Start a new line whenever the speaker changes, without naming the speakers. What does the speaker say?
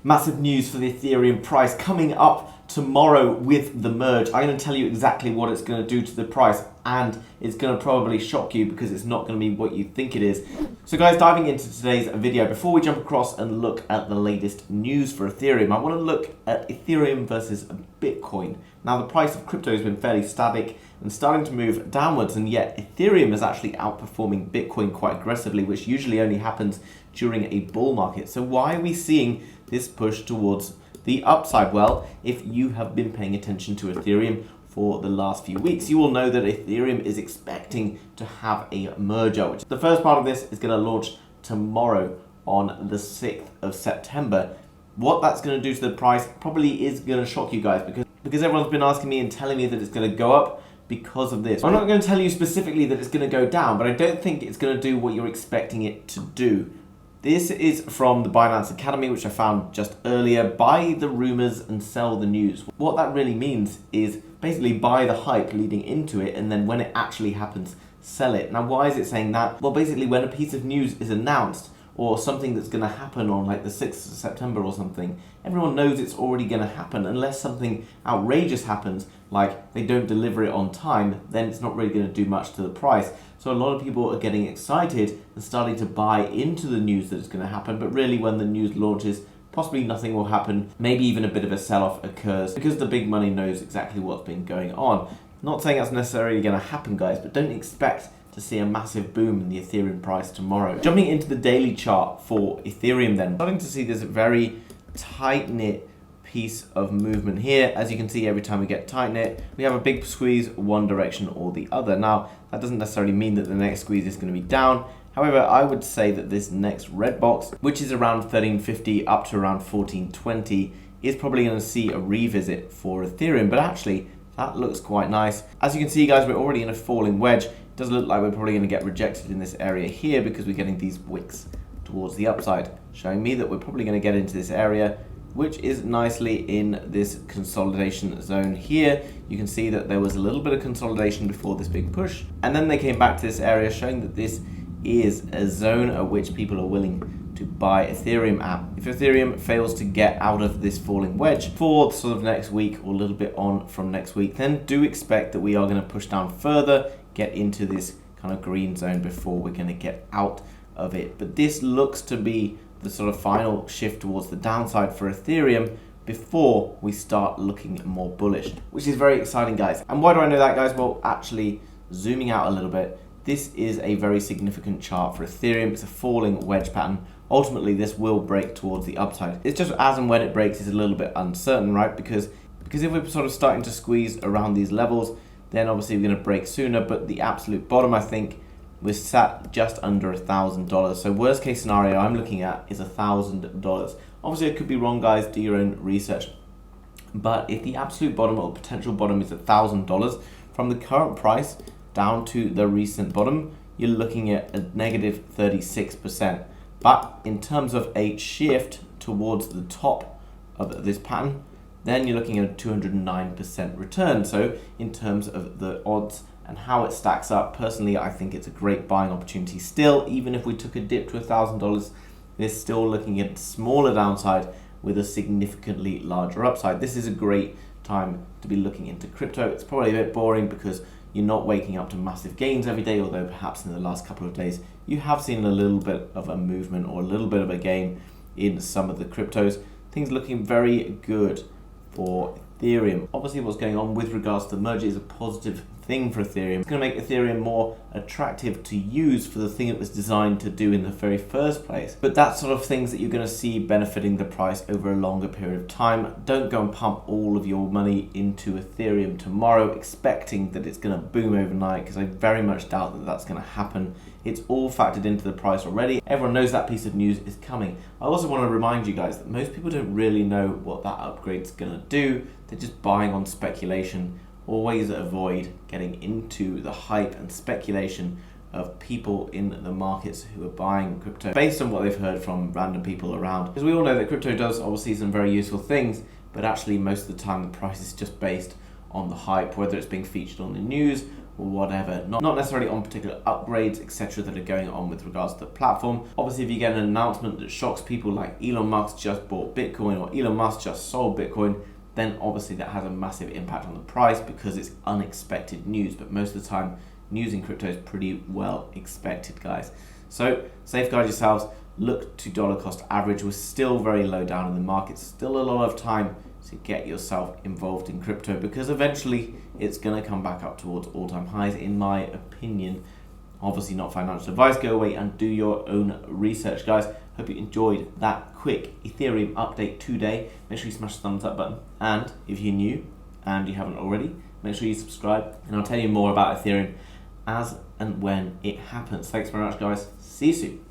Massive news for the Ethereum price coming up tomorrow with the merge. I'm going to tell you exactly what it's going to do to the price, and it's going to probably shock you because it's not going to be what you think it is. So guys, diving into today's video, before we jump across and look at the latest news for Ethereum, I want to look at Ethereum versus Bitcoin. Now, the price of crypto has been fairly static and starting to move downwards, and yet Ethereum is actually outperforming Bitcoin quite aggressively, which usually only happens during a bull market. So why are we seeing this push towards the upside? Well, if you have been paying attention to Ethereum for the last few weeks, you will know that Ethereum is expecting to have a merger, which the first part of this is going to launch tomorrow on the 6th of September. What that's going to do to the price probably is going to shock you guys, because everyone's been asking me and telling me that it's going to go up because of this. I'm not going to tell you specifically that it's going to go down, but I don't think it's going to do what you're expecting it to do. This is from the Binance Academy, which I found just earlier. Buy the rumors and sell the news. What that really means is basically buy the hype leading into it, and then when it actually happens, sell it. Now, why is it saying that? Well, basically when a piece of news is announced, or something that's going to happen on like the 6th of September or something, everyone knows it's already going to happen. Unless something outrageous happens, like they don't deliver it on time, then it's not really going to do much to the price. So a lot of people are getting excited and starting to buy into the news that it's going to happen, but really when the news launches, possibly nothing will happen. Maybe even a bit of a sell-off occurs because the big money knows exactly what's been going on. Not saying that's necessarily going to happen, guys, but don't expect to see a massive boom in the Ethereum price tomorrow. Jumping into the daily chart for Ethereum then, starting to see this very tight-knit piece of movement here. As you can see, every time we get tight-knit, we have a big squeeze one direction or the other. Now, that doesn't necessarily mean that the next squeeze is going to be down. However, I would say that this next red box, which is around 1350 up to around 1420, is probably going to see a revisit for Ethereum. But actually, that looks quite nice. As you can see, guys, we're already in a falling wedge. It does look like we're probably going to get rejected in this area here because we're getting these wicks towards the upside, showing me that we're probably going to get into this area, which is nicely in this consolidation zone here. You can see that there was a little bit of consolidation before this big push, and then they came back to this area, showing that this is a zone at which people are willing to buy Ethereum at. If Ethereum fails to get out of this falling wedge for sort of next week or a little bit on from next week, then do expect that we are going to push down further, get into this kind of green zone before we're going to get out of it. But this looks to be the sort of final shift towards the downside for Ethereum before we start looking more bullish, which is very exciting, guys. And why do I know that, guys? Well, actually, zooming out a little bit, this is a very significant chart for Ethereum. It's a falling wedge pattern. Ultimately, this will break towards the upside. It's just as and when it breaks is a little bit uncertain, right? Because if we're sort of starting to squeeze around these levels, then obviously we're going to break sooner. But the absolute bottom, I think, we're sat just under $1,000. So worst case scenario I'm looking at is $1,000. Obviously I could be wrong, guys, do your own research. But if the absolute bottom or potential bottom is $1,000, from the current price down to the recent bottom, you're looking at a negative 36%. But in terms of a shift towards the top of this pattern, then you're looking at a 209% return. So in terms of the odds and how it stacks up, personally, I think it's a great buying opportunity still. Even if we took a dip to $1,000, we're still looking at smaller downside with a significantly larger upside. This is a great time to be looking into crypto. It's probably a bit boring because you're not waking up to massive gains every day, although perhaps in the last couple of days you have seen a little bit of a movement or a little bit of a gain in some of the cryptos. Things looking very good for Ethereum. Obviously, what's going on with regards to the merger is a positive thing for Ethereum. It's going to make Ethereum more attractive to use for the thing it was designed to do in the very first place. But that's sort of things that you're going to see benefiting the price over a longer period of time. Don't go and pump all of your money into Ethereum tomorrow expecting that it's going to boom overnight, because I very much doubt that that's going to happen. It's all factored into the price already. Everyone knows that piece of news is coming. I also want to remind you guys that most people don't really know what that upgrade's going to do. They're just buying on speculation. Always avoid getting into the hype and speculation of people in the markets who are buying crypto based on what they've heard from random people around. Because we all know that crypto does obviously some very useful things, but actually most of the time the price is just based on the hype, whether it's being featured on the news whatever. Not necessarily on particular upgrades, etc. that are going on with regards to the platform. Obviously, if you get an announcement that shocks people like Elon Musk just bought Bitcoin or Elon Musk just sold Bitcoin, then obviously that has a massive impact on the price because it's unexpected news. But most of the time, news in crypto is pretty well expected, guys. So safeguard yourselves. Look to dollar cost average. We're still very low down in the market. Still a lot of time to get yourself involved in crypto because eventually it's going to come back up towards all-time highs, in my opinion. Obviously not financial advice. Go away and do your own research, guys. Hope you enjoyed that quick Ethereum update today. Make sure you smash the thumbs up button, and if you're new and you haven't already, make sure you subscribe, and I'll tell you more about Ethereum as and when it happens. Thanks very much, guys. See you soon.